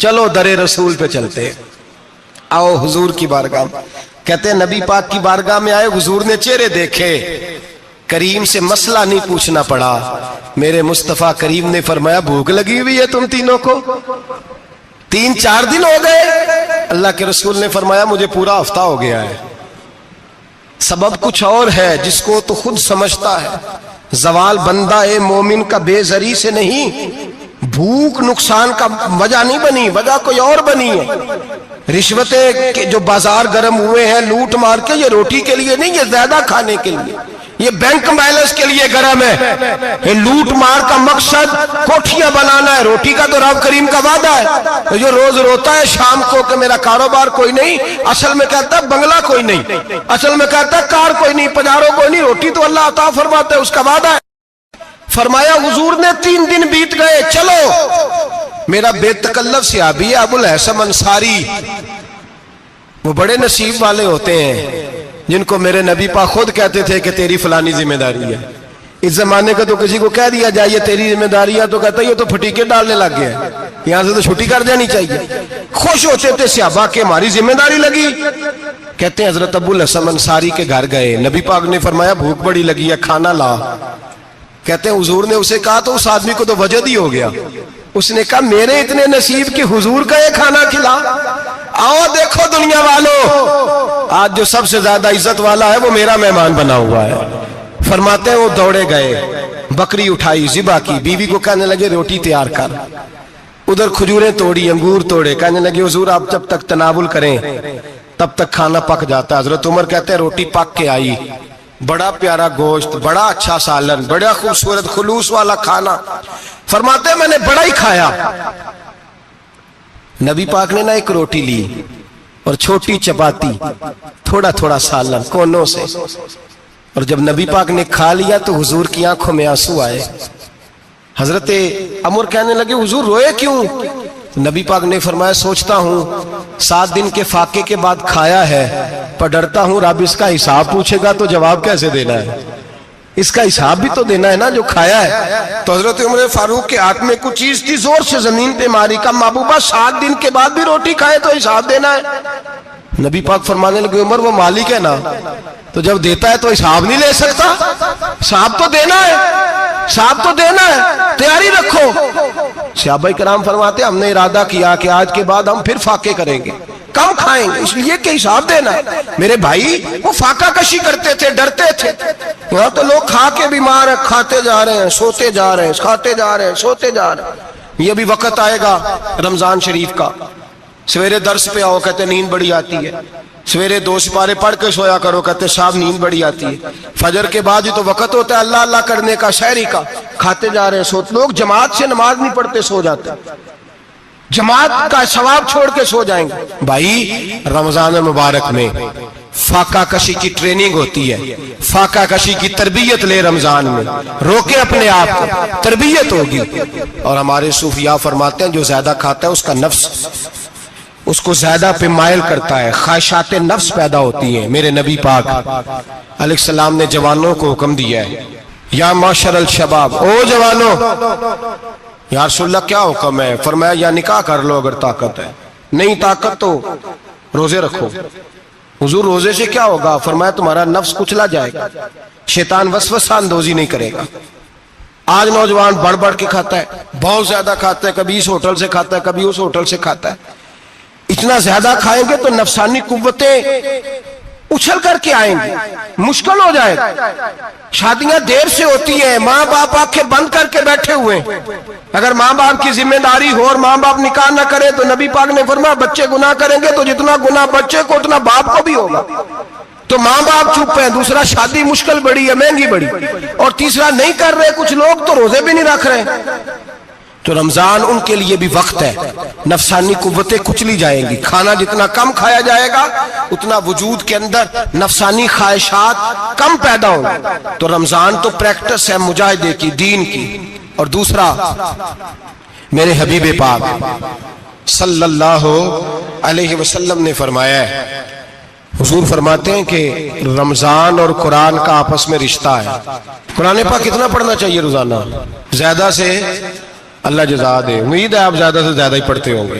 چلو در رسول پہ چلتے، آؤ حضور کی بارگاہ میں۔ کہتے ہیں نبی پاک کی بارگاہ میں آئے، حضور نے چہرے دیکھے، کریم سے مسئلہ نہیں پوچھنا پڑا۔ میرے مصطفیٰ کریم نے فرمایا بھوک لگی ہوئی ہے تم تینوں کو؟ 3-4 دن ہو گئے؟ اللہ کے رسول نے فرمایا مجھے پورا ہفتہ ہو گیا ہے۔ سبب کچھ اور ہے جس کو تو خود سمجھتا ہے۔ زوال بندہ مومن کا بے زری سے نہیں، بھوک نقصان کا وجہ نہیں بنی، وجہ کوئی اور بنی ہے۔ رشوتیں جو بازار گرم ہوئے ہیں لوٹ مار کے، یہ روٹی کے لیے نہیں، یہ زیادہ کھانے کے لیے، یہ بینک بیلنس کے لیے گرم ہے۔ یہ لوٹ مار کا مقصد کوٹھیاں بنانا ہے، روٹی کا تو رب کریم کا وعدہ ہے۔ جو روز روتا ہے شام کو کہ میرا کاروبار کوئی نہیں، اصل میں کہتا ہے بنگلہ کوئی نہیں، اصل میں کہتا ہے کار کوئی نہیں، پجارو کوئی نہیں، روٹی تو اللہ عطا فرماتا ہے، اس کا وعدہ ہے۔ فرمایا حضور نے 3 دن بیت گئے، چلو۔ میرا بے تکلف صحابی ہے ابو الحسن انصاری، وہ بڑے نصیب والے ہوتے ہیں جن کو میرے نبی پاک خود کہتے تھے کہ تیری فلانی ذمہ داری ہے۔ اس زمانے کا تو کسی کو کہہ دیا جائے یہ تیری ذمہ داری ہے تو کہتا ہے یہ تو پھٹیکے ڈالنے لگ گیا ہے، یہاں سے تو چھٹی کر جانی چاہیے۔ خوش ہوتے تھے صحابہ کہ ہماری ذمہ داری لگی۔ کہتے ہیں حضرت ابو الحسن انصاری کے گھر گئے، نبی پاک نے فرمایا بھوک بڑی لگی ہے، کھانا لا۔ کہتے ہیں حضور نے اسے کہا تو اس آدمی کو تو وجد ہی ہو گیا، اس نے کہا میرے اتنے نصیب کہ حضور کا یہ کھانا کھلا۔ آؤ دیکھو دنیا والوں، آج جو سب سے زیادہ عزت والا ہے وہ میرا مہمان بنا ہوا ہے۔ فرماتے ہیں وہ دوڑے گئے، بکری اٹھائی، ذبح کی، بیوی کو کہنے لگے روٹی تیار کر، ادھر کھجوریں توڑی، انگور توڑے، کہنے لگے حضور آپ جب تک تناول کریں تب تک کھانا پک جاتا ہے۔ حضرت عمر کہتے ہیں روٹی پک کے آئی، بڑا پیارا گوشت، بڑا اچھا سالن، بڑا خوبصورت خلوص والا کھانا۔ فرماتے ہیں میں نے بڑا ہی کھایا۔ نبی پاک نے نہ ایک روٹی لی اور چھوٹی چپاتی، تھوڑا تھوڑا سالن کونوں سے، اور جب نبی پاک نے کھا لیا تو حضور کی آنکھوں میں آنسو آئے۔ حضرت عمر کہنے لگے حضور روئے کیوں؟ نبی پاک نے فرمایا سوچتا ہوں 7 دن کے فاقے کے بعد کھایا ہے، پر ڈرتا ہوں رب اس کا حساب پوچھے گا تو جواب کیسے دینا ہے، اس کا حساب بھی تو دینا ہے نا جو کھایا ہے۔ تو حضرت عمر فاروق کے ہاتھ میں کچھ چیز تھی، زور سے زمین پہ ماری، کا محبوبہ 7 دن کے بعد بھی روٹی کھائے تو حساب دینا ہے۔ نبی پاک فرمانے لگے عمر وہ مالک ہے نا، تو جب دیتا ہے تو حساب نہیں لے سکتا، حساب تو دینا ہے، حساب تو دینا ہے، تیاری رکھو۔ صحابہ کرام فرماتے ہیں ہم نے ارادہ کیا کہ آج کے بعد ہم پھر فاقے کریں گے، کم کھائیں گے، اس لیے کہ حساب دینا ہے۔ میرے بھائی وہ فاقہ کشی کرتے تھے، ڈرتے تھے۔ یہاں تو لوگ کھا کے بیمار ہیں، کھاتے جا رہے ہیں، سوتے جا رہے ہیں، کھاتے جا رہے ہیں، سوتے جا رہے ہیں۔ یہ بھی وقت آئے گا رمضان شریف کا، سویرے درس پہ آؤ کہتے نیند بڑی آتی ہے، سویرے 2 سپارے پڑھ کے سویا کرو کہتے صاحب نیند بڑی آتی ہے، فجر کے بعد ہی تو وقت ہوتا ہے اللہ اللہ کرنے کا، سحری کا، کھاتے جا رہے ہیں، سوتے۔ لوگ جماعت سے نماز نہیں پڑھتے سو جاتے، جماعت کا ثواب چھوڑ کے سو جائیں گے۔ بھائی رمضان مبارک میں فاقہ کشی کی ٹریننگ ہوتی ہے، فاقہ کشی کی تربیت لے، رمضان میں روکے اپنے آپ کو، تربیت ہوگی۔ اور ہمارے صوفیاء فرماتے ہیں جو زیادہ کھاتا ہے اس کا نفس اس کو زیادہ پہ مائل کرتا ہے، خواہشات نفس پیدا ہوتی ہیں۔ میرے نبی پاک علیہ السلام نے جوانوں کو حکم دیا ہے یا معاشر الشباب، او جوانوں، یا رسول اللہ کیا حکم ہے؟ فرمایا یا نکاح کر لو اگر طاقت ہے، نہیں طاقت تو روزے رکھو۔ حضور روزے سے کیا ہوگا؟ فرمایا تمہارا نفس کچلا جائے گا، شیطان وسوسہ اندوزی نہیں کرے گا۔ آج نوجوان بڑھ بڑھ کے کھاتا ہے، بہت زیادہ کھاتا ہے، کبھی اس ہوٹل سے کھاتا ہے، کبھی اس ہوٹل سے کھاتا ہے۔ اتنا زیادہ کھائیں گے تو نفسانی قوتیں اچھل کر کے آئیں گی، مشکل ہو جائے گا۔ شادیاں دیر سے ہوتی ہیں، ماں باپ آنکھیں بند کر کے بیٹھے ہوئے ہیں۔ اگر ماں باپ کی ذمہ داری ہو اور ماں باپ نکاح نہ کرے تو نبی پاک نے فرمایا بچے گناہ کریں گے تو جتنا گناہ بچے کو اتنا باپ کو بھی ہوگا۔ تو ماں باپ چپ ہیں، دوسرا شادی مشکل بڑی ہے، مہنگی بڑی، اور تیسرا نہیں کر رہے کچھ لوگ تو روزے بھی نہیں رکھ رہے۔ تو رمضان ان کے لیے بھی وقت ہے، نفسانی قوتیں کچلی جائیں گی، کھانا جتنا کم کھایا جائے گا اتنا وجود کے اندر نفسانی خواہشات کم پیدا ہوں گے۔ تو رمضان تو پریکٹس ہے مجاہدے کی، دین کی۔ اور دوسرا میرے حبیب پاک صلی اللہ علیہ وسلم نے فرمایا ہے، حضور فرماتے ہیں کہ رمضان اور قرآن کا آپس میں رشتہ ہے۔ قرآن پاک کتنا پڑھنا چاہیے روزانہ؟ زیادہ سے اللہ جزا دے، امید ہے آپ زیادہ سے زیادہ ہی پڑھتے ہوں گے۔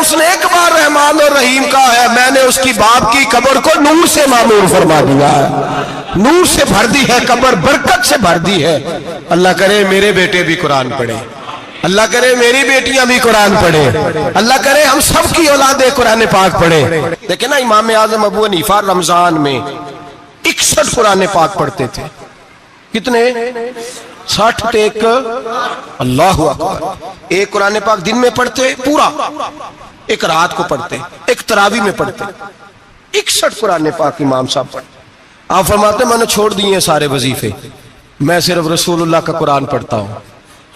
اس نے ایک بار رحمان اور رحیم کہا ہے، میں نے اس کی باپ کی قبر کو نور سے معمور فرما دیا ہے، نور سے بھر دی ہے قبر، برکت سے بھر دی ہے۔ اللہ کرے میرے بیٹے بھی قرآن پڑھے، اللہ کرے میری بیٹیاں بھی قرآن پڑھے، اللہ کرے ہم سب کی اولادیں قرآن پاک پڑھے۔ دیکھیں نا امام اعظم ابو حنیفہ رمضان میں 61 قرآن پاک پڑھتے تھے۔ کتنے؟ 60 ٹیک اللہ اکبر۔ ایک قرآن پاک دن میں پڑھتے پورا، ایک رات کو پڑھتے، ایک تراویح میں پڑھتے۔ 61 قرآن پاک امام صاحب پڑھتے۔ آپ فرماتے میں نے چھوڑ دیے سارے وظیفے، میں صرف رسول اللہ کا قرآن پڑھتا ہوں۔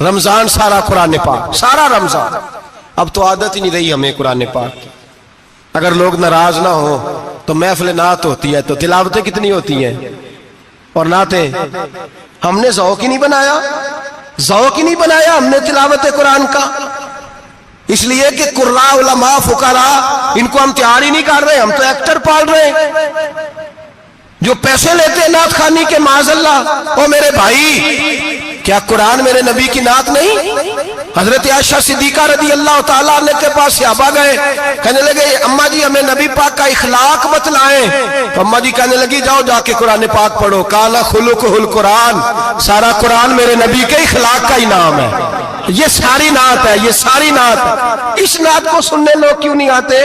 رمضان سارا قرآن پاک، سارا رمضان۔ اب تو عادت ہی نہیں رہی ہمیں قرآن پاک کی۔ اگر لوگ ناراض نہ ہو تو محفل نعت ہوتی ہے تو تلاوتیں کتنی ہوتی ہیں، اور نعتیں ہم نے ذوق ہی نہیں بنایا، ذوق ہی نہیں بنایا ہم نے تلاوت قرآن کا، اس لیے کہ قراء علماء فقراء ان کو ہم تیار ہی نہیں کر رہے، ہم تو ایکٹر پال رہے ہیں جو پیسے لیتے ہیں نعت خوانی کے معاذ اللہ۔ او میرے بھائی، کیا قرآن میرے نبی کی نعت نہیں؟ حضرت عائشہ صدیقہ رضی اللہ تعالیٰ عنہ کے پاس صحابہ گئے، کہنے لگے اماں جی ہمیں نبی پاک کا اخلاق بتلائیں، تو اماں جی کہنے لگی جاؤ جا کے قرآن پاک پڑھو، کالا خلقہ القرآن، سارا قرآن میرے نبی کے اخلاق کا ہی نام ہے، یہ ساری نعت ہے، یہ ساری نعت ہے۔ اس نعت کو سننے لوگ کیوں نہیں آتے؟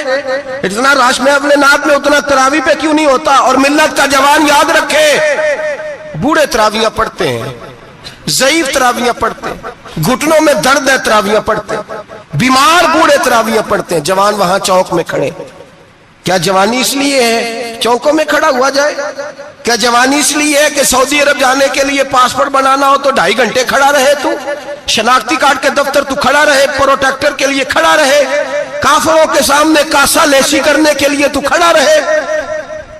اتنا رش میں اپنے نعت میں اتنا تراویح پہ کیوں نہیں ہوتا؟ اور ملت کا جوان یاد رکھے، بوڑھے تراویحاں پڑھتے ہیں، ضعیف تراویحاں پڑھتے ہیں، گھٹنوں میں درد ہے تراویحاں پڑھتے ہیں، بیمار بوڑھے تراویحاں پڑھتے ہیں، جوان وہاں چوک میں کھڑے۔ کیا جوانی اس لیے ہے چوکوں میں کھڑا ہوا جائے؟ کیا جوانی اس لیے ہے کہ سعودی عرب جانے کے لیے پاسپورٹ بنانا ہو تو 2.5 گھنٹے کھڑا رہے تو؟ شناختی کارڈ کے دفتر تو کھڑا رہے، پروٹیکٹر کے لیے کھڑا رہے، کافروں کے سامنے کاسا لیسی کرنے کے لیے تو کھڑا رہے،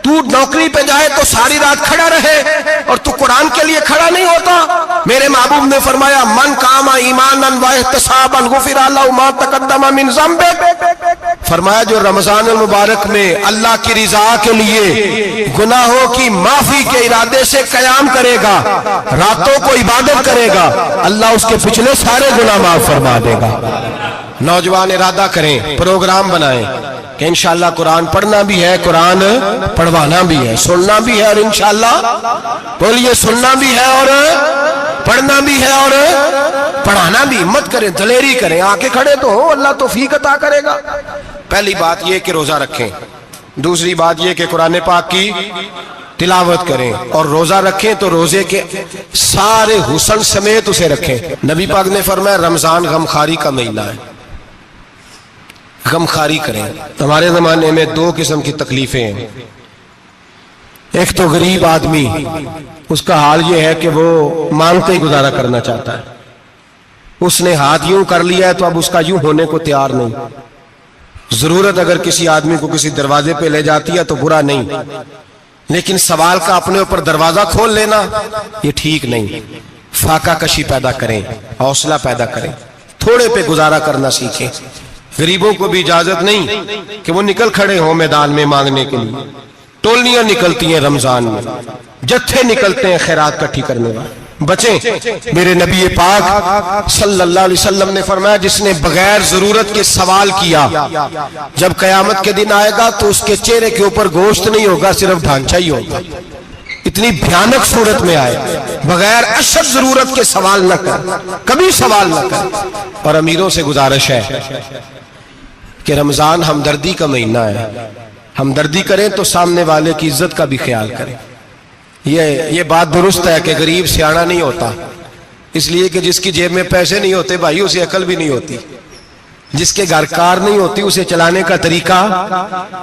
تو نوکری پہ جائے تو ساری رات کھڑا رہے، اور تو قرآن کے لیے کھڑا نہیں ہوتا؟ میرے محبوب نے فرمایا من قام ایمانا واحتسابا غفر له ما تقدم من ذنبه، فرمایا جو رمضان المبارک میں اللہ کی رضا کے لیے گناہوں کی معافی کے ارادے سے قیام کرے گا، راتوں کو عبادت کرے گا، اللہ اس کے پچھلے سارے گناہ معاف فرما دے گا۔ نوجوان ارادہ کریں، پروگرام بنائیں کہ انشاءاللہ قرآن پڑھنا بھی ہے، قرآن پڑھوانا بھی ہے، سننا بھی ہے، اور انشاءاللہ بولیے سننا بھی ہے اور پڑھنا بھی ہے اور پڑھانا بھی۔ ہمت کریں، دلیری کریں، آ کے کھڑے تو ہو، اللہ توفیق عطا کرے گا۔ پہلی بات یہ کہ روزہ رکھیں، دوسری بات یہ کہ قرآن پاک کی تلاوت کریں، اور روزہ رکھیں تو روزے کے سارے حسن سمیت اسے رکھیں۔ نبی پاک نے فرمایا رمضان غمخواری کا مہینہ ہے، غمخواری کریں۔ ہمارے زمانے میں 2 قسم کی تکلیفیں ہیں، ایک تو غریب آدمی، اس کا حال یہ ہے کہ وہ مانگتے ہی گزارا کرنا چاہتا ہے، اس نے ہاتھ یوں کر لیا ہے تو اب اس کا یوں ہونے کو تیار نہیں۔ ضرورت اگر کسی آدمی کو کسی دروازے پہ لے جاتی ہے تو برا نہیں، لیکن سوال کا اپنے اوپر دروازہ کھول لینا یہ ٹھیک نہیں۔ فاقہ کشی پیدا کریں، حوصلہ پیدا کریں، تھوڑے پہ گزارا کرنا سیکھیں۔ غریبوں کو بھی اجازت نہیں کہ وہ نکل کھڑے ہوں میدان میں مانگنے کے لیے، ٹولنیاں نکلتی ہیں رمضان میں، جتھے نکلتے ہیں خیرات کٹھی کرنے والے، بچیں۔ میرے نبی پاک صلی اللہ علیہ وسلم نے فرمایا جس نے بغیر ضرورت کے سوال کیا، جب قیامت کے دن آئے گا تو اس کے چہرے کے اوپر گوشت نہیں ہوگا، صرف ڈھانچہ ہی ہوگا۔ اتنی بھیانک صورت میں آئے، بغیر اشد ضرورت کے سوال نہ کر، کبھی سوال نہ کر۔ اور امیروں سے گزارش ہے کہ رمضان ہمدردی کا مہینہ ہے، ہمدردی کریں تو سامنے والے کی عزت کا بھی خیال کریں۔ یہ بات درست ہے کہ غریب سیاڑا نہیں ہوتا، اس لیے کہ جس کی جیب میں پیسے نہیں ہوتے بھائی اسے عقل بھی نہیں ہوتی، جس کے گھر کار نہیں ہوتی اسے چلانے کا طریقہ،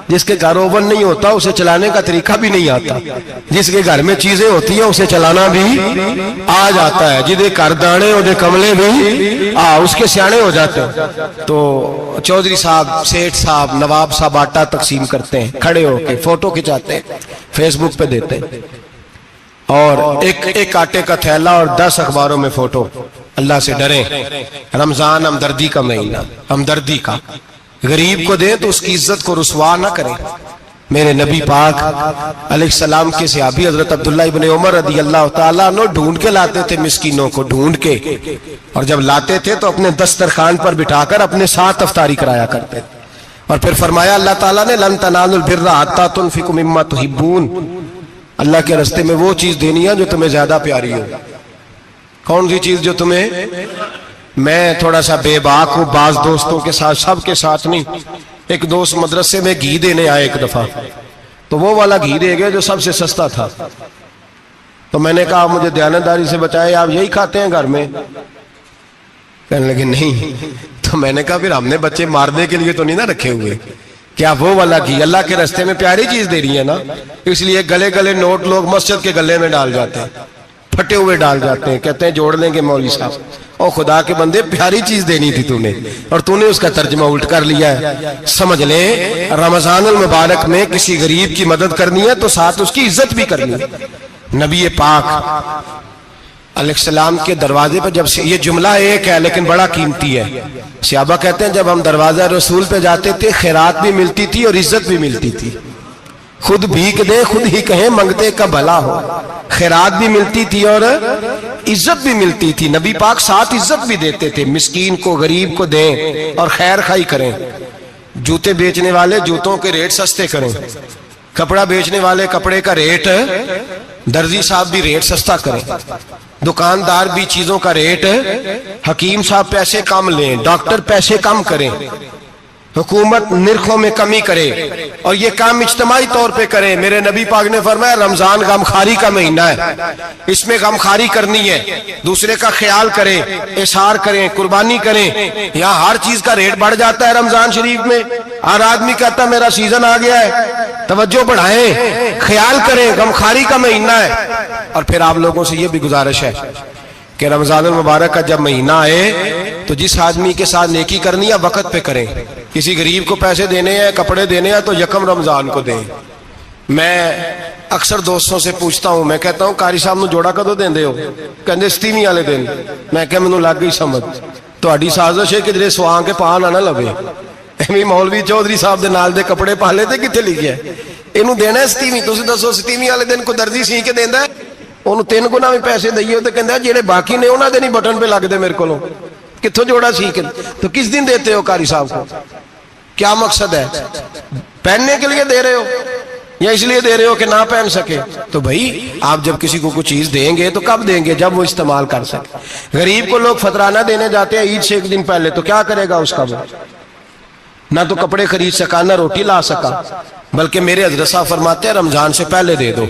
جس کے گھر اوون نہیں ہوتا اسے چلانے کا طریقہ بھی نہیں آتا، جس کے گھر میں چیزیں ہوتی ہیں اسے چلانا بھی آ جاتا ہے، جدے گھر دانے اودے کملے بھی اس کے سیانے ہو جاتے ہیں۔ تو چودھری صاحب، سیٹھ صاحب، نواب صاحب آٹا تقسیم کرتے ہیں، کھڑے ہو کے فوٹو کھچاتے ہیں، فیس بک پہ دیتے ہیں، اور ایک آٹے کا تھیلا اور 10 اخباروں میں فوٹو۔ اللہ سے ڈریں، رمضان ہمدردی کا مہینہ، ہمدردی کا۔ غریب کو دیں تو اس کی عزت کو رسوا نہ کریں، میرے نبی پاک علیہ السلام کے صحابی حضرت عبداللہ ابن عمر رضی اللہ تعالیٰ عنہ ڈھونڈ کے لاتے تھے مسکینوں کو، ڈھونڈ کے، اور جب لاتے تھے تو اپنے دسترخوان پر بٹھا کر اپنے ساتھ افطاری کرایا کرتے تھے۔ اور پھر فرمایا اللہ تعالیٰ نے لن تنالوا البر حتی تنفقوا مما تحبون، اللہ کے راستے میں وہ چیز دینی ہے جو تمہیں زیادہ پیاری ہو۔ کون سی چیز جو تمہیں؟ میں تھوڑا سا بے باک ہوں، بعض دوستوں کے ساتھ، سب کے ساتھ نہیں۔ ایک دوست مدرسے میں گھی دینے آئے ایک دفعہ، تو وہ والا گھی دے گئے جو سب سے سستا تھا۔ تو میں نے کہا مجھے دیانتداری سے بچائے، آپ یہی کھاتے ہیں گھر میں؟ کہنے لگے نہیں۔ تو میں نے کہا پھر ہم نے بچے مارنے کے لیے تو نہیں نہ رکھے ہوئے، کیا وہ والا گھی اللہ کے راستے میں پیاری چیز دے رہی ہے نا، اس لیے گلے گلے نوٹ لوگ مسجد کے گلے میں ڈال جاتے ہیں، پھٹے ہوئے ڈال جاتے ہیں، کہتے ہیں جوڑ لیں گے مولوی صاحب۔ اور خدا کے بندے پیاری چیز دینی تھی تو نے، اور تو نے اس کا ترجمہ الٹ کر لیا ہے۔ سمجھ لیں رمضان المبارک میں کسی غریب کی مدد کرنی ہے تو ساتھ اس کی عزت بھی کرنی ہے۔ نبی پاک علیہ السلام کے دروازے پہ جب سے، یہ جملہ ایک ہے لیکن بڑا قیمتی ہے، صحابہ کہتے ہیں جب ہم دروازہ رسول پہ جاتے تھے خیرات بھی ملتی تھی اور عزت بھی ملتی تھی۔ خود بھیک دے خود ہی کہیں منگتے کا بھلا ہو، خیرات بھی ملتی تھی اور عزت بھی ملتی تھی۔ نبی پاک ساتھ عزت بھی دیتے تھے، مسکین کو غریب کو دیں اور خیر خائی کریں۔ جوتے بیچنے والے جوتوں کے ریٹ سستے کریں، کپڑا بیچنے والے کپڑے کا ریٹ، درزی صاحب بھی ریٹ سستا کریں، دکاندار بھی چیزوں کا ریٹ، حکیم صاحب پیسے کم لیں، ڈاکٹر پیسے کم کریں، حکومت نرخوں میں کمی کرے، اور یہ کام اجتماعی طور پہ کریں۔ میرے نبی پاک نے فرمایا رمضان غمخواری کا مہینہ ہے، اس میں غمخواری کرنی ہے، دوسرے کا خیال کریں، احسار کریں، قربانی کریں۔ یہاں ہر چیز کا ریٹ بڑھ جاتا ہے رمضان شریف میں، ہر آدمی کہتا ہے میرا سیزن آ گیا ہے، توجہ بڑھائیں، خیال کریں، غمخواری کا مہینہ ہے۔ اور پھر آپ لوگوں سے یہ بھی گزارش ہے کہ رمضان المبارک کا جب مہینہ آئے تو جس آدمی کے ساتھ نیکی کرنی ہے وقت پہ کریں۔ کسی غریب کو پیسے دینے ہیں، کپڑے دینے ہیں تو یکم رمضان کو دیں۔ میں اکثر دوستوں سے پوچھتا ہوں، میں کہتا ہوں قاری صاحب نو جوڑا کدو دیندے ہو؟ کہندے ستیویں والے دن۔ میں کہا مینوں لگ گئی سمجھ، تہاڈی سازش ہے کہ جڑے سواں کے پا نہ لوے، ایویں مولوی چودھری صاحب دے نال دے کپڑے پا لے تے کتے لکھیا ہے اینوں دینا ہے ستیویں؟ تسی دسو ستیویں والے دن کو درزی سی کے دیندا ہے؟ انہوں 3 گنا بھی پیسے دئیے تو کہندہ ہے جڑے باقی نے انہاں دے نہیں بٹن پہ لگ دے میرے کو، کتھوں جوڑا سی کے؟ تو کس دن دیتے ہو قاری صاحب کو؟ کیا مقصد ہے؟ پہننے کے لیے دے رہے ہو یا اس لیے دے رہے ہو کہ نہ پہن سکے؟ تو بھائی آپ جب کسی کو کچھ چیز دیں گے تو کب دیں گے؟ جب وہ استعمال کر سکے۔ غریب کو لوگ فطرانہ دینے جاتے ہیں عید سے 1 دن پہلے، تو کیا کرے گا اس کا؟ وہ نہ تو کپڑے خرید سکا نہ روٹی لا سکا، بلکہ میرے حضرت صاحب فرماتے ہیں رمضان سے پہلے دے دو،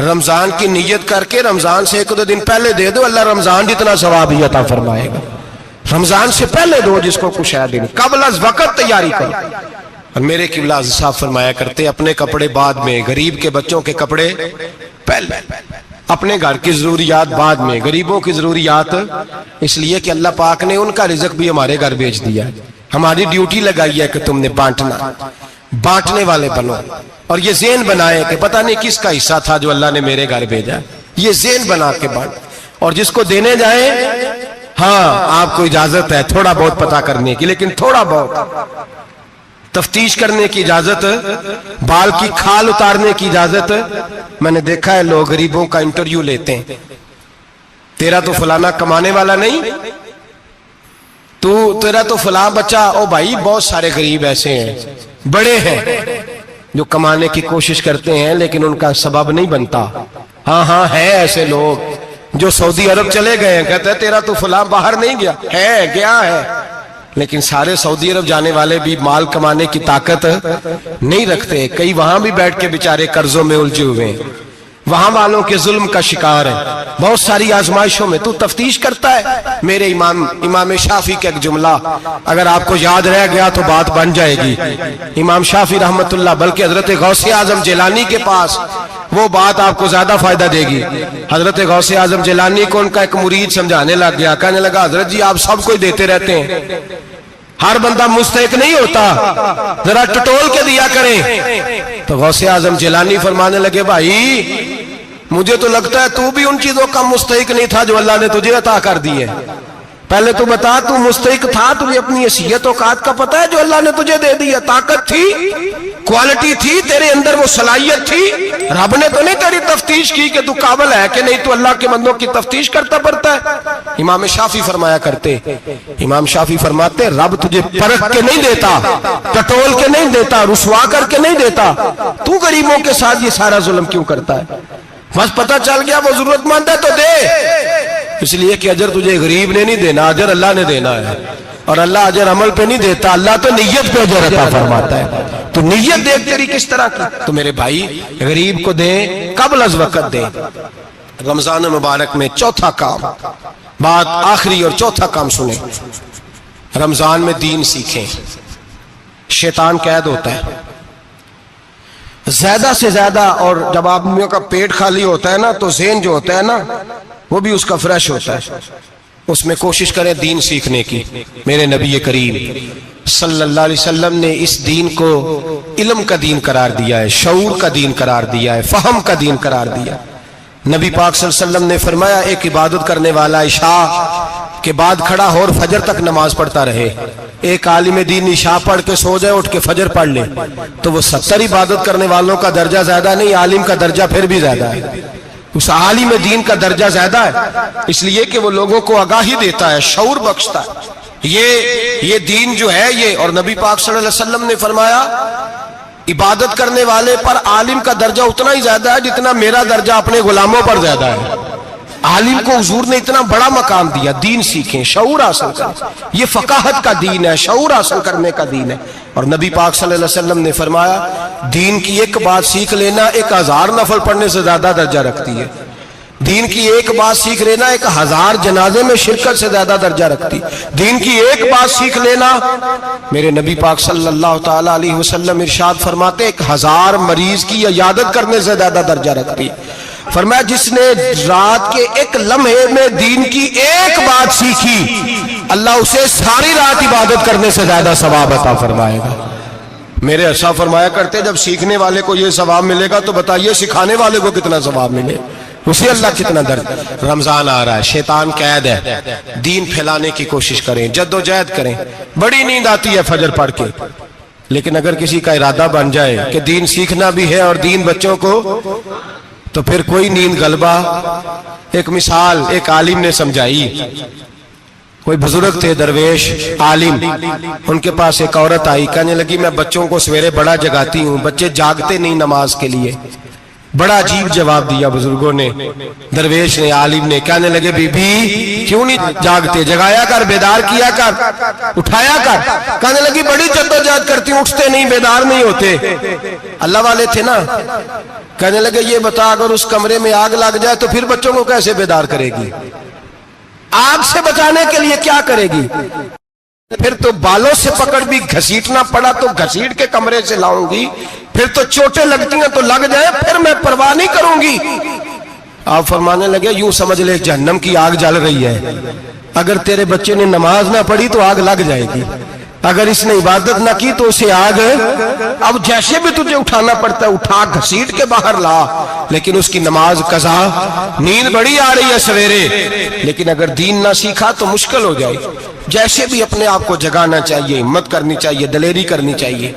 رمضان کی نیت کر کے رمضان سے 1-2 دن پہلے دے دو، اللہ رمضان جتنا ثواب ہی عطا فرمائے گا۔ رمضان سے پہلے دو جس کو کچھ ہے دن، قبل از وقت تیاری کرو۔ اور میرے قبلہ حضرت صاحب فرمایا کرتے اپنے کپڑے بعد میں، غریب کے بچوں کے کپڑے پہلے، اپنے گھر کی ضروریات بعد میں، غریبوں کی ضروریات، اس لیے کہ اللہ پاک نے ان کا رزق بھی ہمارے گھر بھیج دیا ہے۔ ہماری ڈیوٹی لگائی ہے کہ تم نے بانٹنا، بانٹنے والے بنو، اور یہ ذہن بنائے کہ پتہ نہیں کس کا حصہ تھا جو اللہ نے میرے گھر بھیجا، یہ ذہن بنا کے بانٹ۔ اور جس کو دینے جائیں، ہاں آپ کو اجازت ہے تھوڑا بہت پتہ کرنے کی، لیکن تھوڑا بہت تفتیش کرنے کی اجازت، بال کی کھال اتارنے کی اجازت۔ میں نے دیکھا ہے لوگ غریبوں کا انٹرویو لیتے ہیں، تیرا تو فلانا کمانے والا نہیں، تیرا تو فلاں بچہ، او بھائی بہت سارے غریب ایسے ہیں، بڑے ہیں جو کمانے کی کوشش کرتے ہیں لیکن ان کا سبب نہیں بنتا۔ ہاں ہے ایسے لوگ جو سعودی عرب چلے گئے ہیں، کہتے ہیں تیرا تو فلاں باہر نہیں گیا، گیا ہے، لیکن سارے سعودی عرب جانے والے بھی مال کمانے کی طاقت نہیں رکھتے، کئی وہاں بھی بیٹھ کے بیچارے قرضوں میں الجھے ہوئے ہیں، وہاں والوں کے ظلم کا شکار ہے، بہت ساری آزمائشوں میں تو تفتیش کرتا ہے۔ میرے امام شافعی کا ایک جملہ اگر آپ کو یاد رہ گیا تو بات بن جائے گی۔ امام شافعی رحمت اللہ، بلکہ حضرت غوث اعظم جیلانی کے پاس وہ بات آپ کو زیادہ فائدہ دے گی۔ حضرت غوث اعظم جیلانی کو ان کا ایک مرید سمجھانے لگ گیا، کہنے لگا حضرت جی آپ سب کو ہی دیتے رہتے ہیں، ہر بندہ مستحق نہیں ہوتا، ذرا ٹٹول کے دیا کریں۔ تو غوث اعظم جیلانی فرمانے لگے بھائی مجھے تو لگتا ہے تو بھی ان چیزوں کا مستحق نہیں تھا جو اللہ نے تجھے عطا کر دی ہے۔ پہلے تو بتا تو مستحق تھا، تجھے اپنی حیثیت اوقات کا پتہ ہے جو اللہ نے تجھے دے دیا؟ طاقت تھی، کوالٹی تھی، تیرے اندر وہ صلاحیت تھی، رب نے تو نہیں تیری تفتیش کی کہ تو قابل ہے کہ نہیں، تو اللہ کے بندوں کی تفتیش کرتا پڑتا ہے۔ امام شافعی فرمایا کرتے، امام شافعی فرماتے رب تجھے پرکھ کے نہیں دیتا، ٹٹول کے نہیں دیتا، رسوا کر کے نہیں دیتا، تو غریبوں کے ساتھ یہ سارا ظلم کیوں کرتا ہے؟ بس پتہ چل گیا وہ ضرورت مند ہے تو دے، اس لیے کہ اجر تجھے غریب نے نہیں دینا، اجر اللہ نے دینا ہے، اور اللہ اجر عمل پہ نہیں دیتا، اللہ تو نیت پہ اجر عطا فرماتا ہے۔ تو نیت دیکھ تیری کس طرح کی، تو میرے بھائی غریب کو دیں، قبل از وقت دیں۔ رمضان مبارک میں چوتھا کام، بات آخری اور چوتھا کام سنیں، رمضان میں دین سیکھیں۔ شیطان قید ہوتا ہے زیادہ سے زیادہ، اور جب آدمیوں کا پیٹ خالی ہوتا ہے نا تو ذہن جو ہوتا ہے نا وہ بھی اس کا فریش ہوتا ہے، اس میں کوشش کریں دین سیکھنے کی۔ میرے نبی کریم صلی اللہ علیہ وسلم نے اس دین کو علم کا دین قرار دیا ہے، شعور کا دین قرار دیا ہے، فہم کا دین قرار دیا۔ نبی پاک صلی اللہ علیہ وسلم نے فرمایا ایک عبادت کرنے والا عشاء کے بعد کھڑا ہو اور فجر تک نماز پڑھتا رہے، ایک عالم دین عشاء پڑھ کے سو جائے، اٹھ کے فجر پڑھ لے، تو وہ 70 عبادت کرنے والوں کا درجہ زیادہ نہیں، عالم کا درجہ پھر بھی زیادہ ہے، اس عالم دین کا درجہ زیادہ ہے، اس لیے کہ وہ لوگوں کو آگاہی دیتا ہے، شعور بخشتا ہے۔ یہ دین جو ہے یہ، اور نبی پاک صلی اللہ علیہ وسلم نے فرمایا عبادت کرنے والے پر عالم کا درجہ اتنا ہی زیادہ ہے جتنا میرا درجہ اپنے غلاموں پر زیادہ ہے۔ عالم کو حضور نے اتنا بڑا مقام دیا۔ دین سیکھیں، شعور حاصل کریں، یہ فقاہت کا دین ہے، شعور حاصل کرنے کا دین ہے۔ اور نبی پاک صلی اللہ علیہ وسلم نے فرمایا دین کی ایک بات سیکھ لینا 1000 نفل پڑھنے سے زیادہ درجہ رکھتی ہے، دین کی ایک بات سیکھ لینا 1000 جنازے میں شرکت سے زیادہ درجہ رکھتی، دین کی ایک بات سیکھ لینا، میرے نبی پاک صلی اللہ تعالی علیہ وسلم ارشاد فرماتے 1000 مریض کی عیادت کرنے سے زیادہ درجہ رکھتی۔ فرمایا جس نے رات کے ایک لمحے میں دین کی ایک بات سیکھی، اللہ اسے ساری رات عبادت کرنے سے زیادہ ثواب عطا فرمائے گا۔ میرے ارشاد فرمایا کرتے جب سیکھنے والے کو یہ ثواب ملے گا تو بتائیے سکھانے والے کو کتنا ثواب ملے، اسے اللہ کتنا درد۔ رمضان آ رہا ہے، شیطان قید ہے، دین پھیلانے کی کوشش کریں، جد و جہد کریں۔ بڑی نیند آتی ہے فجر پڑھ کے، لیکن اگر کسی کا ارادہ بن جائے کہ دین سیکھنا بھی ہے اور دین بچوں کو، تو پھر کوئی نیند غلبہ۔ ایک مثال ایک عالم نے سمجھائی، کوئی بزرگ تھے درویش عالم، ان کے پاس ایک عورت آئی، کہنے لگی میں بچوں کو سویرے بڑا جگاتی ہوں، بچے جاگتے نہیں نماز کے لیے۔ بڑا عجیب جواب دیا بزرگوں نے، درویش نے، عالم نے، کہنے لگے بی بی کیوں نہیں جاگتے، جگایا کر، بیدار کیا کر، اٹھایا کر۔ کہنے لگی بڑی جدوجہد کرتی ہوں، اٹھتے نہیں، بیدار نہیں ہوتے۔ اللہ والے تھے نا۔ کہنے لگے یہ بتا اگر اس کمرے میں آگ لگ جائے تو پھر بچوں کو کیسے بیدار کرے گی؟ آگ سے بچانے کے لیے کیا کرے گی؟ پھر تو بالوں سے پکڑ بھی گھسیٹنا پڑا تو گھسیٹ کے کمرے سے لاؤں گی، پھر تو چوٹیں لگتی ہیں تو لگ جائیں، پھر میں پرواہ نہیں کروں گی۔ آپ فرمانے لگے یوں سمجھ لے جہنم کی آگ جل رہی ہے، اگر تیرے بچے نے نماز نہ پڑھی تو آگ لگ جائے گی، اگر اس نے عبادت نہ کی تو اسے آگ، اب جیسے بھی تجھے اٹھانا پڑتا ہے اٹھا گھسیٹ کے باہر لا، لیکن اس کی نماز قضا۔ نیند بڑی آ رہی ہے سویرے، لیکن اگر دین نہ سیکھا تو مشکل ہو جائے۔ جیسے بھی اپنے آپ کو جگانا چاہیے، ہمت کرنی چاہیے، دلیری کرنی چاہیے۔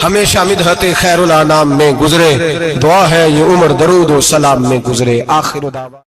ہمیشہ مدحت خیر الانام میں گزرے، دعا ہے یہ عمر درود و سلام میں گزرے۔ آخر دعوا